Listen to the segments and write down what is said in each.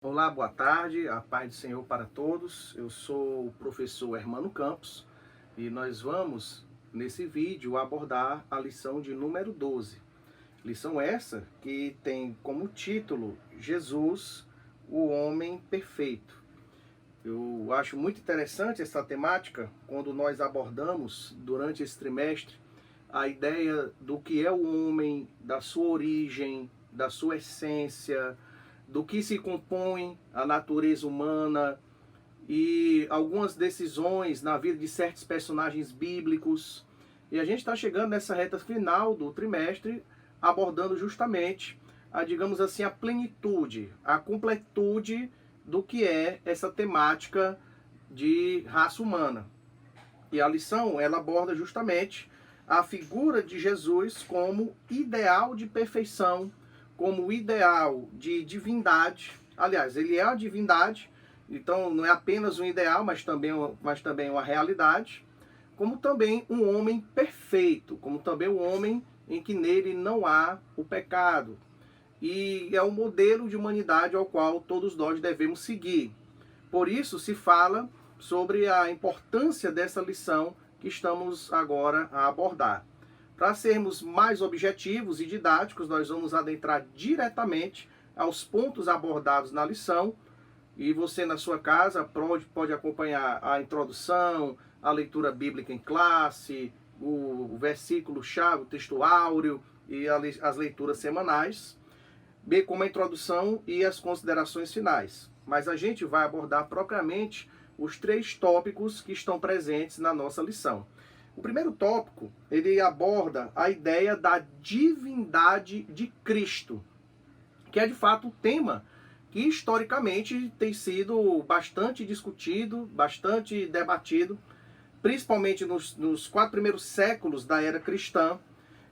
Olá, boa tarde, a paz do Senhor para todos. Eu sou o professor Hermano Campos e nós vamos, nesse vídeo, abordar a lição de número 12. Lição essa que tem como título Jesus, o homem perfeito. Eu acho muito interessante essa temática quando nós abordamos durante esse trimestre a ideia do que é o homem, da sua origem, da sua essência, do que se compõe a natureza humana e algumas decisões na vida de certos personagens bíblicos. E a gente está chegando nessa reta final do trimestre abordando justamente digamos assim, a plenitude, a completude do que é essa temática de raça humana. E a lição, ela aborda justamente a figura de Jesus como ideal de perfeição, como ideal de divindade. Aliás, ele é a divindade, então não é apenas um ideal, mas também uma realidade, como também um homem perfeito, como também um homem em que nele não há o pecado. E é o modelo de humanidade ao qual todos nós devemos seguir. Por isso se fala sobre a importância dessa lição que estamos agora a abordar. Para sermos mais objetivos e didáticos, nós vamos adentrar diretamente aos pontos abordados na lição, e você na sua casa pode acompanhar a introdução, a leitura bíblica em classe, o versículo-chave, o texto áureo e as leituras semanais, bem como a introdução e as considerações finais. Mas a gente vai abordar propriamente os três tópicos que estão presentes na nossa lição. O primeiro tópico, ele aborda a ideia da divindade de Cristo, que é de fato o tema que historicamente tem sido bastante discutido, bastante debatido, principalmente nos 4 primeiros séculos da era cristã,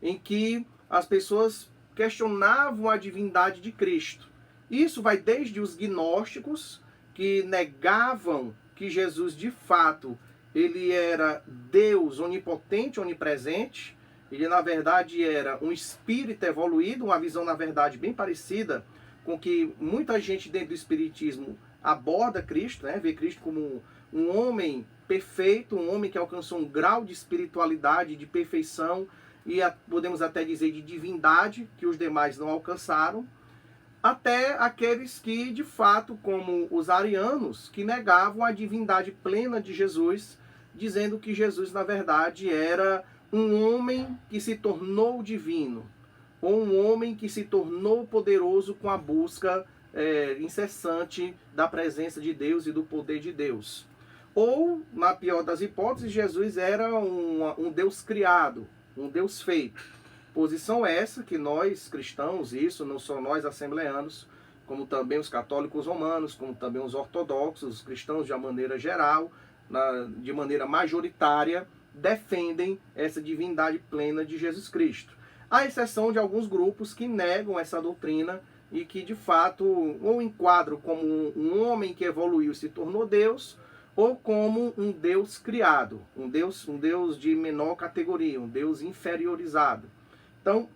em que as pessoas questionavam a divindade de Cristo. Isso vai desde os gnósticos, que negavam que Jesus de fato ele era Deus onipotente, onipresente. Ele na verdade era um espírito evoluído, uma visão na verdade bem parecida com que muita gente dentro do espiritismo aborda Cristo, né? Vê Cristo como um homem perfeito, um homem que alcançou um grau de espiritualidade, de perfeição, e podemos até dizer de divindade, que os demais não alcançaram, até aqueles que, de fato, como os arianos, que negavam a divindade plena de Jesus, dizendo que Jesus, na verdade, era um homem que se tornou divino, ou um homem que se tornou poderoso com a busca incessante da presença de Deus e do poder de Deus. Ou, na pior das hipóteses, Jesus era um Deus criado, um Deus feito. Posição essa que nós cristãos, isso não só nós assembleanos, como também os católicos romanos, como também os ortodoxos, os cristãos de uma maneira geral, de maneira majoritária, defendem essa divindade plena de Jesus Cristo. À exceção de alguns grupos que negam essa doutrina e que de fato ou enquadram como um homem que evoluiu e se tornou Deus, ou como um Deus criado, um Deus de menor categoria, um Deus inferiorizado. Então,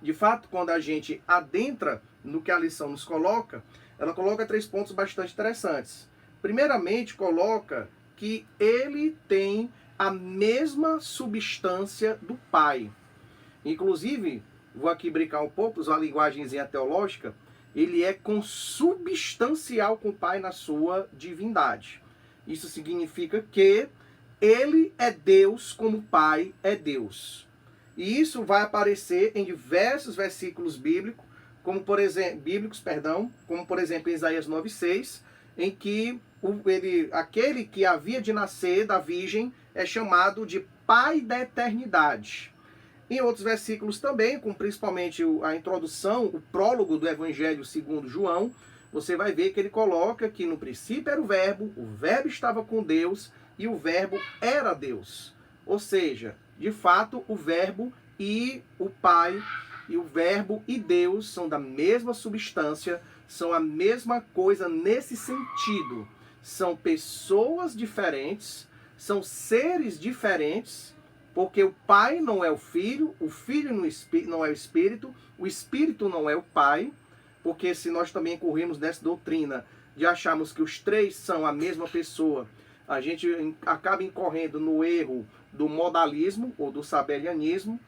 de fato, quando a gente adentra no que a lição nos coloca, ela coloca 3 pontos bastante interessantes. Primeiramente, coloca que ele tem a mesma substância do Pai. Inclusive, vou aqui brincar um pouco, usar a linguagemzinha teológica, ele é consubstancial com o Pai na sua divindade. Isso significa que ele é Deus como o Pai é Deus. E isso vai aparecer em diversos versículos bíblicos, como por exemplo, em Isaías 9:6, em que aquele que havia de nascer da virgem é chamado de Pai da eternidade. Em outros versículos também, como principalmente a introdução, o prólogo do Evangelho segundo João, você vai ver que ele coloca que no princípio era o Verbo estava com Deus e o Verbo era Deus. Ou seja, de fato, o Verbo e o Pai, e o Verbo e Deus são da mesma substância, são a mesma coisa nesse sentido. São pessoas diferentes, são seres diferentes, porque o Pai não é o Filho não é o Espírito não é o Espírito não é o Pai, porque se nós também corremos nessa doutrina de acharmos que os três são a mesma pessoa, a gente acaba incorrendo no erro do modalismo ou do sabelianismo,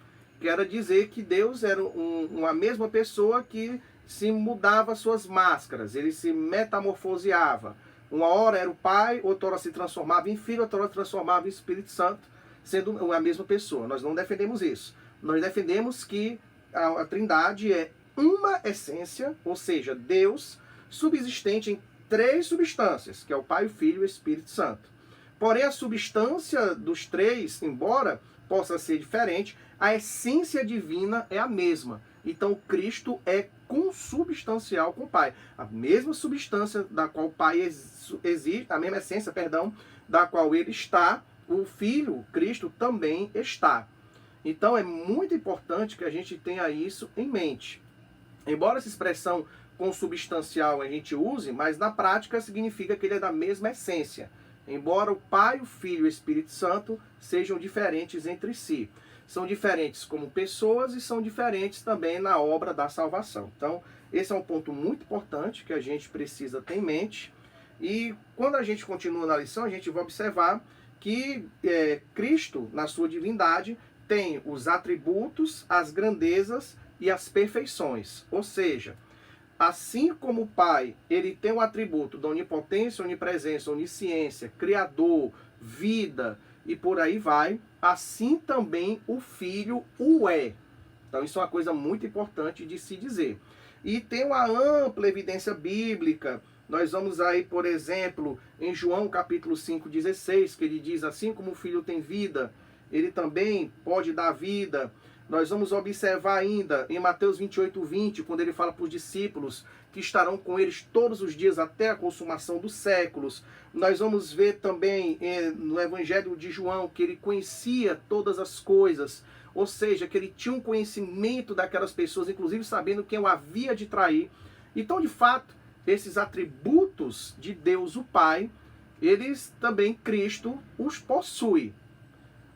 que era dizer que Deus era uma mesma pessoa que se mudava suas máscaras, ele se metamorfoseava. Uma hora era o Pai, outra hora se transformava em Filho, outra hora se transformava em Espírito Santo, sendo a mesma pessoa. Nós não defendemos isso. Nós defendemos que a Trindade é uma essência, ou seja, Deus subsistente em três substâncias, que é o Pai, o Filho e o Espírito Santo. Porém, a substância dos três, embora possa ser diferente, a essência divina é a mesma. Então, Cristo é consubstancial com o Pai. A mesma substância da qual o Pai existe, a mesma essência, perdão, da qual ele está, o Filho, Cristo, também está. Então, é muito importante que a gente tenha isso em mente. Embora essa expressão consubstancial a gente use, mas na prática significa que ele é da mesma essência. Embora o Pai, o Filho e o Espírito Santo sejam diferentes entre si. São diferentes como pessoas e são diferentes também na obra da salvação. Então, esse é um ponto muito importante que a gente precisa ter em mente. E quando a gente continua na lição, a gente vai observar que Cristo, na sua divindade, tem os atributos, as grandezas e as perfeições. Ou seja, assim como o Pai, ele tem o atributo da onipotência, onipresença, onisciência, criador, vida e por aí vai, assim também o Filho o é. Então isso é uma coisa muito importante de se dizer. E tem uma ampla evidência bíblica. Nós vamos aí, por exemplo, em João capítulo 5,16, que ele diz, assim como o Filho tem vida, ele também pode dar vida. Nós vamos observar ainda em Mateus 28:20, quando ele fala para os discípulos que estarão com eles todos os dias até a consumação dos séculos. Nós vamos ver também no Evangelho de João que ele conhecia todas as coisas, ou seja, que ele tinha um conhecimento daquelas pessoas, inclusive sabendo quem o havia de trair. Então, de fato, esses atributos de Deus o Pai, eles também, Cristo, os possui.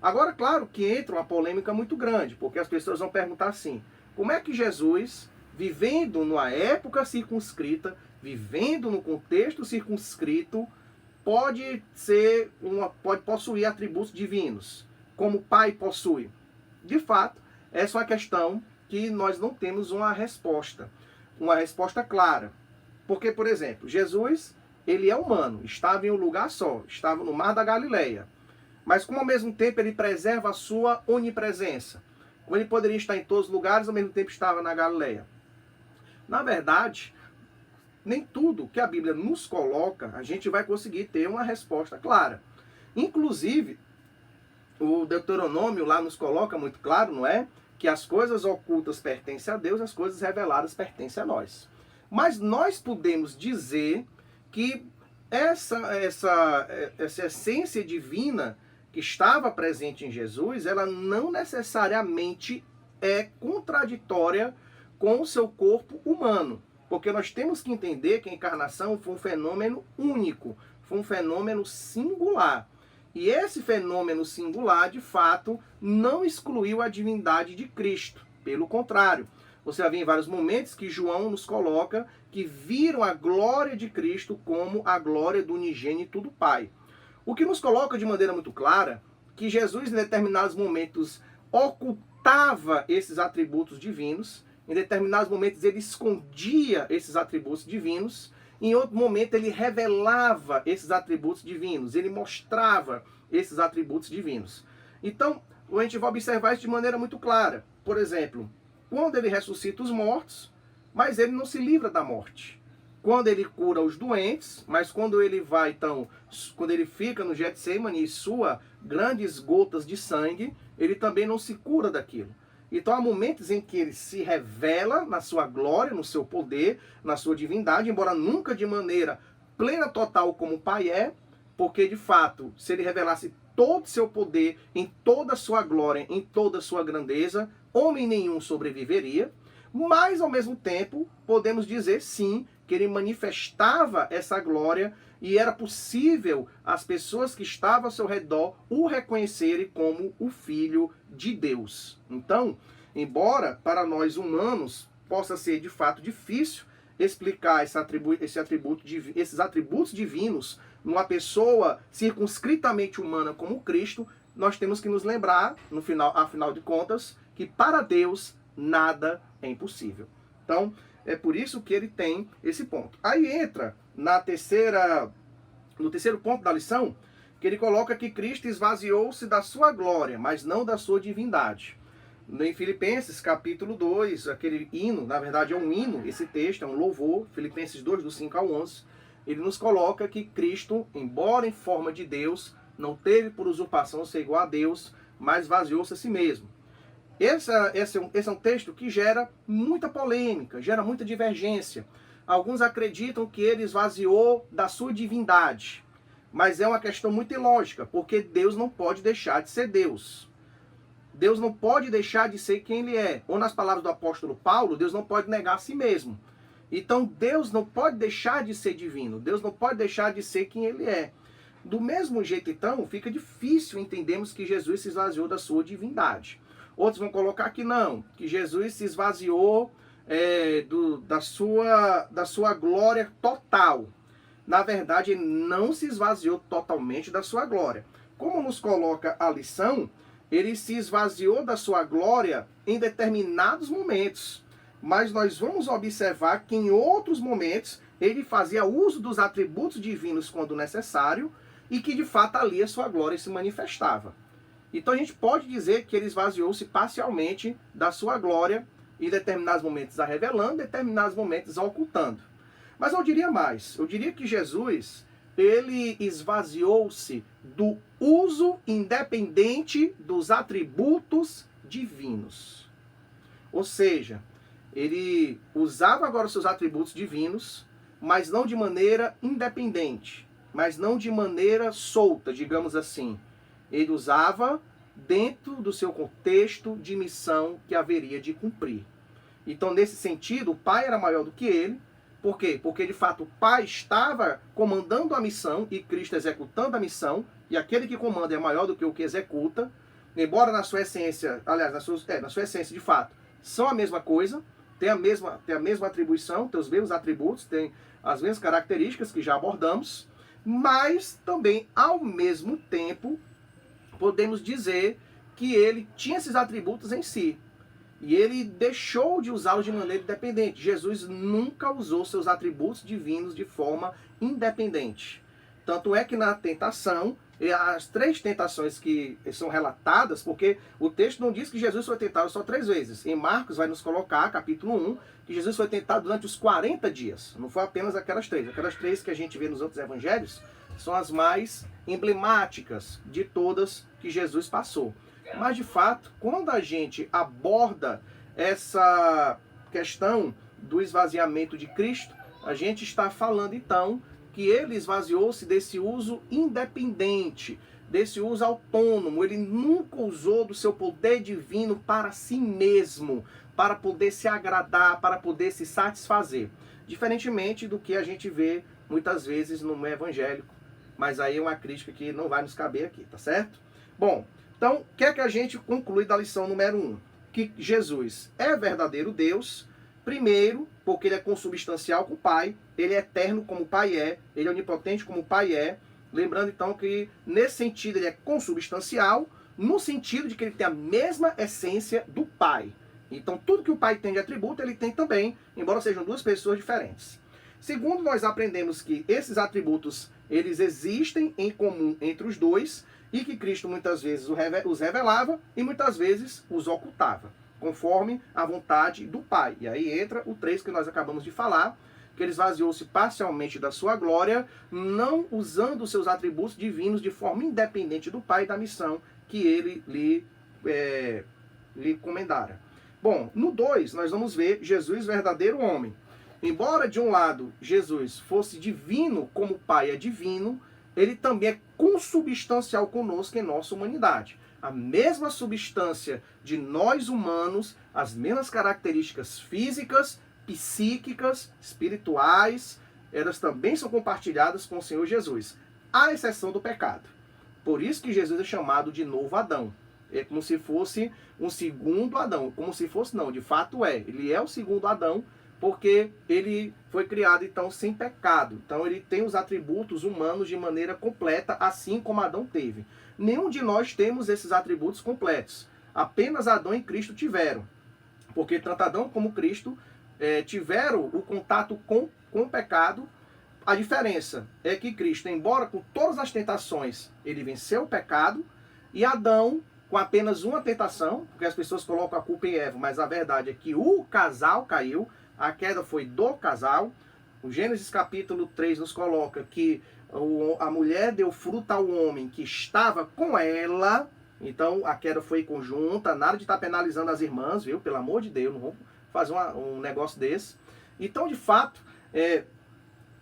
Agora, claro que entra uma polêmica muito grande, porque as pessoas vão perguntar assim, como é que Jesus, vivendo numa época circunscrita, vivendo no contexto circunscrito, pode possuir atributos divinos, como o Pai possui? De fato, essa é uma questão que nós não temos uma resposta clara. Porque, por exemplo, Jesus, ele é humano, estava em um lugar só, estava no Mar da Galileia. Mas como ao mesmo tempo ele preserva a sua onipresença. Como ele poderia estar em todos os lugares, ao mesmo tempo estava na Galileia. Na verdade, nem tudo que a Bíblia nos coloca, a gente vai conseguir ter uma resposta clara. Inclusive, o Deuteronômio lá nos coloca muito claro, não é? Que as coisas ocultas pertencem a Deus, as coisas reveladas pertencem a nós. Mas nós podemos dizer que essa essência divina que estava presente em Jesus, ela não necessariamente é contraditória com o seu corpo humano. Porque nós temos que entender que a encarnação foi um fenômeno único, foi um fenômeno singular. E esse fenômeno singular, de fato, não excluiu a divindade de Cristo. Pelo contrário, você vai ver em vários momentos que João nos coloca que viram a glória de Cristo como a glória do unigênito do Pai. O que nos coloca de maneira muito clara que Jesus, em determinados momentos, ocultava esses atributos divinos, em determinados momentos ele escondia esses atributos divinos, em outro momento ele revelava esses atributos divinos, ele mostrava esses atributos divinos. Então, a gente vai observar isso de maneira muito clara. Por exemplo, quando ele ressuscita os mortos, mas ele não se livra da morte. Quando ele cura os doentes, mas quando ele vai, então, quando ele fica no Getsemane e sua grandes gotas de sangue, ele também não se cura daquilo. Então há momentos em que ele se revela na sua glória, no seu poder, na sua divindade, embora nunca de maneira plena, total, como o Pai é, porque de fato, se ele revelasse todo o seu poder, em toda a sua glória, em toda a sua grandeza, homem nenhum sobreviveria, mas ao mesmo tempo, podemos dizer sim, que ele manifestava essa glória e era possível as pessoas que estavam ao seu redor o reconhecerem como o Filho de Deus. Então, embora para nós humanos possa ser de fato difícil explicar esses atributos divinos numa pessoa circunscritamente humana como Cristo, nós temos que nos lembrar, afinal de contas, que para Deus nada é impossível. Então, é por isso que ele tem esse ponto. Aí entra no terceiro ponto da lição, que ele coloca que Cristo esvaziou-se da sua glória, mas não da sua divindade. Em Filipenses, capítulo 2, aquele hino, na verdade é um hino, esse texto é um louvor, Filipenses 2, do 5 ao 11, ele nos coloca que Cristo, embora em forma de Deus, não teve por usurpação ser igual a Deus, mas esvaziou-se a si mesmo. Esse é um texto que gera muita polêmica, gera muita divergência. Alguns acreditam que ele esvaziou da sua divindade, mas é uma questão muito ilógica, porque Deus não pode deixar de ser Deus. Deus não pode deixar de ser quem ele é. Ou nas palavras do apóstolo Paulo, Deus não pode negar a si mesmo. Então Deus não pode deixar de ser divino. Deus não pode deixar de ser quem ele é. Do mesmo jeito, então, fica difícil entendermos que Jesus se esvaziou da sua divindade. Outros vão colocar que não, que Jesus se esvaziou da sua glória total. Na verdade, ele não se esvaziou totalmente da sua glória. Como nos coloca a lição, ele se esvaziou da sua glória em determinados momentos. Mas nós vamos observar que em outros momentos ele fazia uso dos atributos divinos quando necessário e que de fato ali a sua glória se manifestava. Então a gente pode dizer que ele esvaziou-se parcialmente da sua glória, em determinados momentos a revelando, em determinados momentos a ocultando. Mas eu diria mais, eu diria que Jesus, ele esvaziou-se do uso independente dos atributos divinos. Ou seja, ele usava agora os seus atributos divinos, mas não de maneira independente, mas não de maneira solta, digamos assim. Ele usava dentro do seu contexto de missão que haveria de cumprir. Então, nesse sentido, o Pai era maior do que ele. Por quê? Porque, de fato, o Pai estava comandando a missão e Cristo executando a missão, e aquele que comanda é maior do que o que executa, embora na sua essência, aliás, na sua essência, de fato, são a mesma coisa, tem a mesma atribuição, tem os mesmos atributos, tem as mesmas características que já abordamos, mas também, ao mesmo tempo, podemos dizer que ele tinha esses atributos em si. E ele deixou de usá-los de maneira independente. Jesus nunca usou seus atributos divinos de forma independente. Tanto é que na tentação, as 3 tentações que são relatadas, porque o texto não diz que Jesus foi tentado só 3 vezes. Em Marcos vai nos colocar, capítulo 1, que Jesus foi tentado durante os 40 dias. Não foi apenas aquelas 3. Aquelas 3 que a gente vê nos outros evangelhos são as mais emblemáticas de todas que Jesus passou. Mas, de fato, quando a gente aborda essa questão do esvaziamento de Cristo, a gente está falando, então, que ele esvaziou-se desse uso independente, desse uso autônomo. Ele nunca usou do seu poder divino para si mesmo, para poder se agradar, para poder se satisfazer. Diferentemente do que a gente vê muitas vezes no meio evangélico. Mas aí é uma crítica que não vai nos caber aqui, tá certo? Bom, então, o que é que a gente conclui da lição número 1? Que Jesus é verdadeiro Deus, primeiro, porque ele é consubstancial com o Pai, ele é eterno como o Pai é, ele é onipotente como o Pai é. Lembrando, então, que nesse sentido ele é consubstancial, no sentido de que ele tem a mesma essência do Pai. Então, tudo que o Pai tem de atributo, ele tem também, embora sejam 2 pessoas diferentes. Segundo, nós aprendemos que esses atributos, eles existem em comum entre os dois, e que Cristo muitas vezes os revelava e muitas vezes os ocultava, conforme a vontade do Pai. E aí entra o 3 que nós acabamos de falar, que ele esvaziou-se parcialmente da sua glória, não usando os seus atributos divinos de forma independente do Pai e da missão que ele lhe encomendara. Bom, no 2 nós vamos ver Jesus verdadeiro homem. Embora de um lado Jesus fosse divino como o Pai é divino, ele também é consubstancial conosco em nossa humanidade. A mesma substância de nós humanos, as mesmas características físicas, psíquicas, espirituais, elas também são compartilhadas com o Senhor Jesus, à exceção do pecado. Por isso que Jesus é chamado de novo Adão. É como se fosse um segundo Adão. Como se fosse, não, de fato é. Ele é o segundo Adão, porque ele foi criado, então, sem pecado. Então, ele tem os atributos humanos de maneira completa, assim como Adão teve. Nenhum de nós temos esses atributos completos. Apenas Adão e Cristo tiveram. Porque tanto Adão como Cristo tiveram o contato com o pecado. A diferença é que Cristo, embora com todas as tentações, ele venceu o pecado, e Adão, com apenas uma tentação, porque as pessoas colocam a culpa em Eva, mas a verdade é que o casal caiu, a queda foi do casal. O Gênesis capítulo 3 nos coloca que a mulher deu fruto ao homem que estava com ela. Então a queda foi conjunta, nada de estar penalizando as irmãs, viu? Pelo amor de Deus, não vamos fazer um negócio desse. Então, de fato,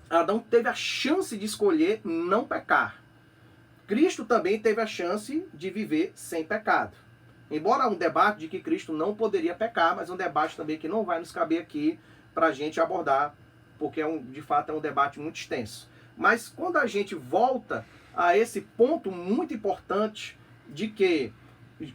Adão teve a chance de escolher não pecar. Cristo também teve a chance de viver sem pecado. Embora um debate de que Cristo não poderia pecar, mas um debate também que não vai nos caber aqui para a gente abordar, porque de fato é um debate muito extenso. Mas quando a gente volta a esse ponto muito importante de que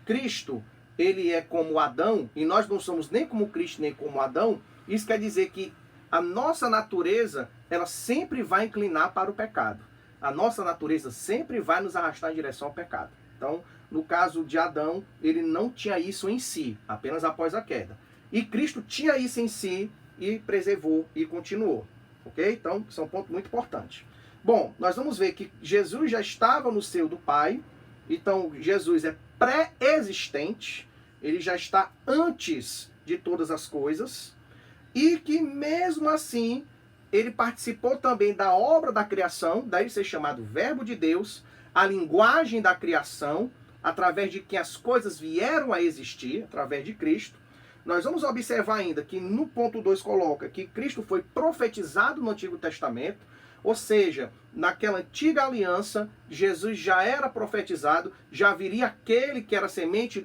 Cristo, ele é como Adão, e nós não somos nem como Cristo, nem como Adão, isso quer dizer que a nossa natureza, ela sempre vai inclinar para o pecado. A nossa natureza sempre vai nos arrastar em direção ao pecado. Então, no caso de Adão, ele não tinha isso em si, apenas após a queda. E Cristo tinha isso em si e preservou e continuou. Ok? Então, isso é um ponto muito importante. Bom, nós vamos ver que Jesus já estava no seio do Pai. Então, Jesus é pré-existente. Ele já está antes de todas as coisas. E que, mesmo assim, ele participou também da obra da criação, daí ser chamado Verbo de Deus, a linguagem da criação, através de que as coisas vieram a existir, através de Cristo. Nós vamos observar ainda que no ponto 2 coloca que Cristo foi profetizado no Antigo Testamento, ou seja, naquela antiga aliança, Jesus já era profetizado, já viria aquele que era semente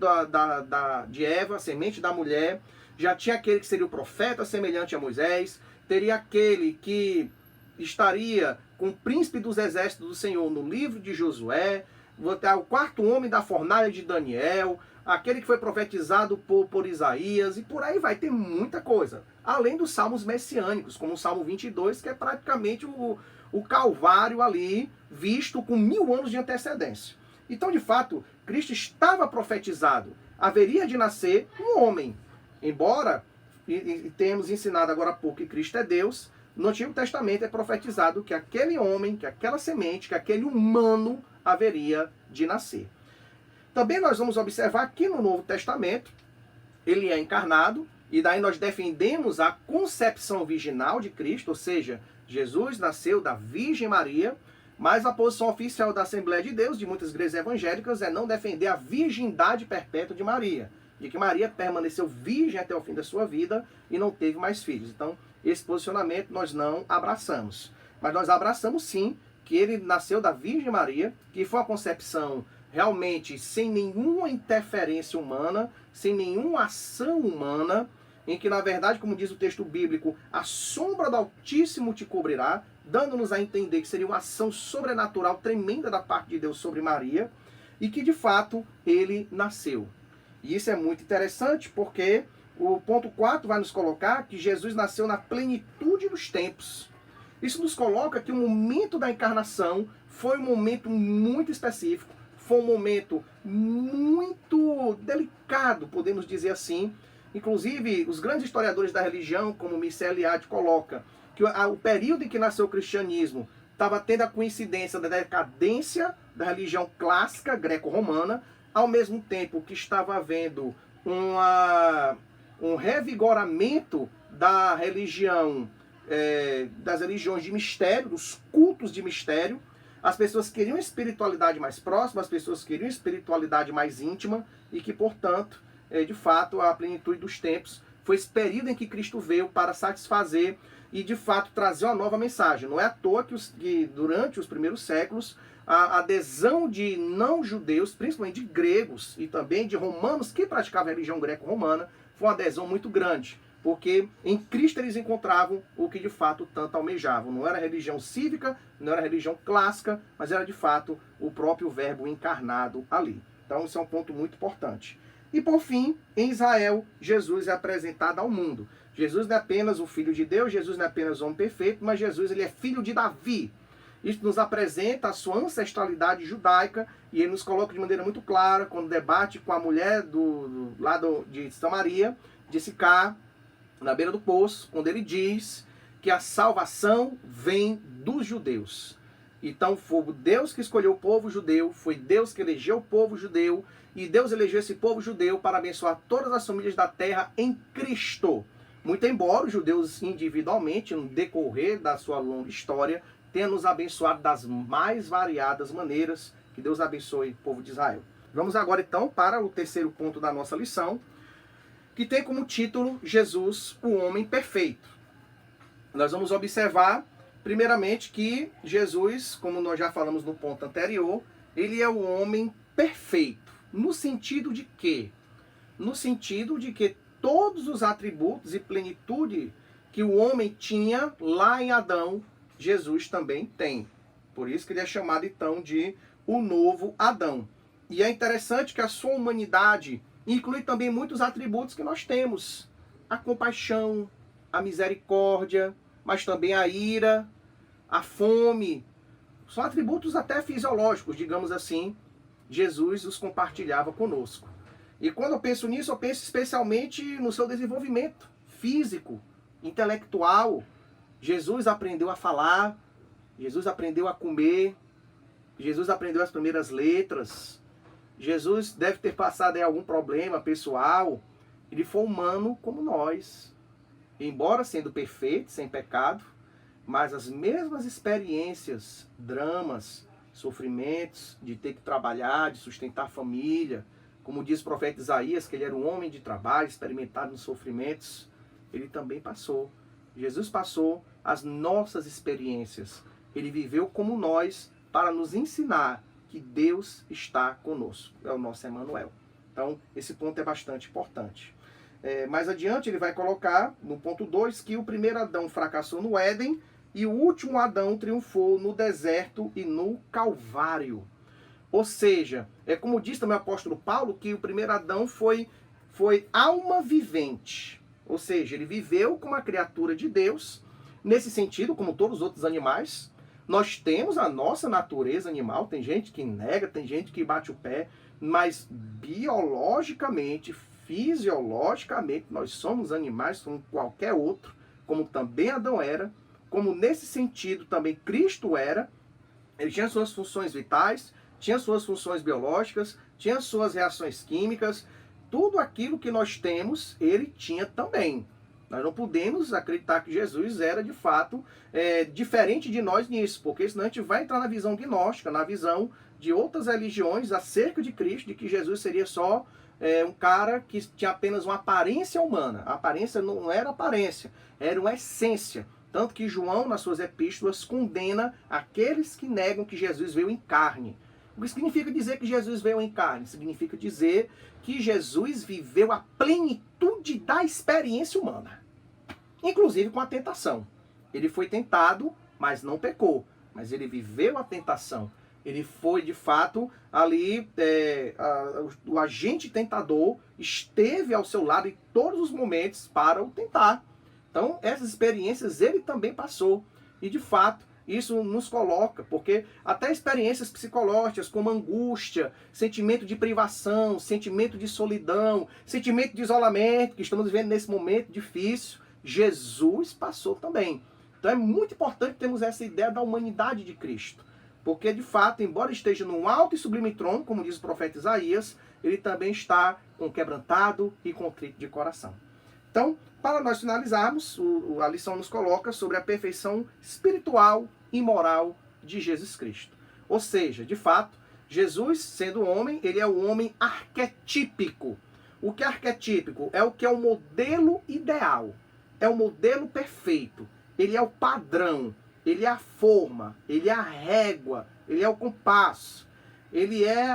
de Eva, semente da mulher, já tinha aquele que seria o profeta semelhante a Moisés, teria aquele que estaria com o príncipe dos exércitos do Senhor no livro de Josué, o quarto homem da fornalha de Daniel, aquele que foi profetizado por Isaías, e por aí vai ter muita coisa. Além dos salmos messiânicos, como o Salmo 22, que é praticamente o Calvário ali, visto com 1000 anos de antecedência. Então, de fato, Cristo estava profetizado. Haveria de nascer um homem. Embora e temos ensinado agora há pouco que Cristo é Deus, no Antigo Testamento é profetizado que aquele homem, que aquela semente, que aquele humano haveria de nascer. Também nós vamos observar que no Novo Testamento ele é encarnado, e daí nós defendemos a concepção virginal de Cristo, ou seja, Jesus nasceu da Virgem Maria, mas a posição oficial da Assembleia de Deus, de muitas igrejas evangélicas, é não defender a virgindade perpétua de Maria, de que Maria permaneceu virgem até o fim da sua vida e não teve mais filhos. Então, esse posicionamento nós não abraçamos. Mas nós abraçamos sim que ele nasceu da Virgem Maria, que foi uma concepção realmente sem nenhuma interferência humana, sem nenhuma ação humana, em que, na verdade, como diz o texto bíblico, a sombra do Altíssimo te cobrirá, dando-nos a entender que seria uma ação sobrenatural tremenda da parte de Deus sobre Maria, e que, de fato, ele nasceu. E isso é muito interessante porque o ponto 4 vai nos colocar que Jesus nasceu na plenitude dos tempos. Isso nos coloca que o momento da encarnação foi um momento muito específico, foi um momento muito delicado, podemos dizer assim. Inclusive, os grandes historiadores da religião, como Mircea Eliade coloca, que o período em que nasceu o cristianismo estava tendo a coincidência da decadência da religião clássica greco-romana, ao mesmo tempo que estava havendo um revigoramento da religião, das religiões de mistério, dos cultos de mistério. As pessoas queriam espiritualidade mais próxima, as pessoas queriam espiritualidade mais íntima, e que, portanto, de fato, a plenitude dos tempos foi esse período em que Cristo veio para satisfazer e, de fato, trazer uma nova mensagem. Não é à toa que durante os primeiros séculos, a adesão de não-judeus, principalmente de gregos e também de romanos que praticavam a religião greco-romana, foi uma adesão muito grande, porque em Cristo eles encontravam o que de fato tanto almejavam. Não era religião cívica, não era religião clássica, mas era de fato o próprio Verbo encarnado ali. Então isso é um ponto muito importante. E por fim, em Israel, Jesus é apresentado ao mundo. Jesus não é apenas o Filho de Deus, Jesus não é apenas o homem perfeito, mas Jesus ele é filho de Davi. Isso nos apresenta a sua ancestralidade judaica e ele nos coloca de maneira muito clara quando debate com a mulher do lado de Samaria, de Sicar, na beira do poço, quando ele diz que a salvação vem dos judeus. Então foi Deus que escolheu o povo judeu, foi Deus que elegeu o povo judeu, e Deus elegeu esse povo judeu para abençoar todas as famílias da terra em Cristo. Muito embora os judeus individualmente, no decorrer da sua longa história, tenham nos abençoado das mais variadas maneiras, que Deus abençoe o povo de Israel. Vamos agora então para o terceiro ponto da nossa lição, que tem como título Jesus, o homem perfeito. Nós vamos observar, primeiramente, que Jesus, como nós já falamos no ponto anterior, ele é o homem perfeito. No sentido de quê? No sentido de que todos os atributos e plenitude que o homem tinha lá em Adão, Jesus também tem. Por isso que ele é chamado então de o novo Adão. E é interessante que a sua humanidade inclui também muitos atributos que nós temos. A compaixão, a misericórdia, mas também a ira, a fome. São atributos até fisiológicos, digamos assim. Jesus os compartilhava conosco. E quando eu penso nisso, eu penso especialmente no seu desenvolvimento físico, intelectual. Jesus aprendeu a falar, Jesus aprendeu a comer, Jesus aprendeu as primeiras letras. Jesus deve ter passado em algum problema pessoal. Ele foi humano como nós. Embora sendo perfeito, sem pecado, mas as mesmas experiências, dramas, sofrimentos, de ter que trabalhar, de sustentar a família, como diz o profeta Isaías, que ele era um homem de trabalho, experimentado nos sofrimentos, ele também passou. Jesus passou as nossas experiências. Ele viveu como nós para nos ensinar que Deus está conosco. É o nosso Emmanuel. Então, esse ponto é bastante importante. Mais adiante, ele vai colocar, no ponto 2, que o primeiro Adão fracassou no Éden e o último Adão triunfou no deserto e no Calvário. Ou seja, é como diz também o apóstolo Paulo, que o primeiro Adão foi alma vivente. Ou seja, ele viveu como uma criatura de Deus. Nesse sentido, como todos os outros animais, nós temos a nossa natureza animal. Tem gente que nega, tem gente que bate o pé, mas biologicamente, fisiologicamente, nós somos animais como qualquer outro, como também Adão era, como nesse sentido também Cristo era. Ele tinha suas funções vitais, tinha suas funções biológicas, tinha suas reações químicas, tudo aquilo que nós temos, ele tinha também. Nós não podemos acreditar que Jesus era, de fato, diferente de nós nisso, porque senão a gente vai entrar na visão gnóstica, na visão de outras religiões acerca de Cristo, de que Jesus seria só um cara que tinha apenas uma aparência humana. A aparência não era aparência, era uma essência. Tanto que João, nas suas epístolas, condena aqueles que negam que Jesus veio em carne. O que significa dizer que Jesus veio em carne? Significa dizer que Jesus viveu a plenitude da experiência humana. Inclusive com a tentação. Ele foi tentado, mas não pecou. Mas ele viveu a tentação. Ele foi, de fato, ali, o agente tentador esteve ao seu lado em todos os momentos para o tentar. Então, essas experiências ele também passou. E, de fato, isso nos coloca, porque até experiências psicológicas como angústia, sentimento de privação, sentimento de solidão, sentimento de isolamento, que estamos vivendo nesse momento difícil, Jesus passou também. Então é muito importante termos essa ideia da humanidade de Cristo. Porque, de fato, embora esteja num alto e sublime trono, como diz o profeta Isaías, ele também está quebrantado e contrito de coração. Então, para nós finalizarmos, a lição nos coloca sobre a perfeição espiritual e moral de Jesus Cristo. Ou seja, de fato, Jesus, sendo homem, ele é o homem arquetípico. O que é arquetípico? É o que é o modelo ideal. É o modelo perfeito. Ele é o padrão. Ele é a forma. Ele é a régua. Ele é o compasso. Ele é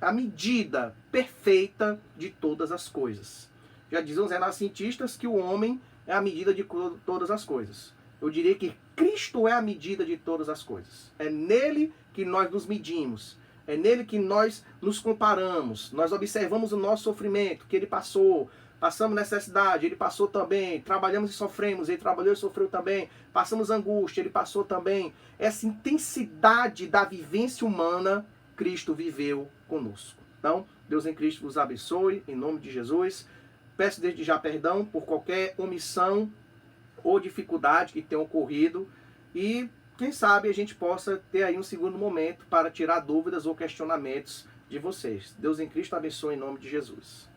a medida perfeita de todas as coisas. Já diziam os renascentistas que o homem é a medida de todas as coisas. Eu diria que Cristo é a medida de todas as coisas. É nele que nós nos medimos. É nele que nós nos comparamos. Nós observamos o nosso sofrimento, que ele passou. passamos necessidade, ele passou também. Trabalhamos e sofremos, ele trabalhou e sofreu também. Passamos angústia, ele passou também. Essa intensidade da vivência humana, Cristo viveu conosco. Então, Deus em Cristo vos abençoe, em nome de Jesus. Peço desde já perdão por qualquer omissão ou dificuldade que tenha ocorrido. E quem sabe a gente possa ter aí um segundo momento para tirar dúvidas ou questionamentos de vocês. Deus em Cristo abençoe em nome de Jesus.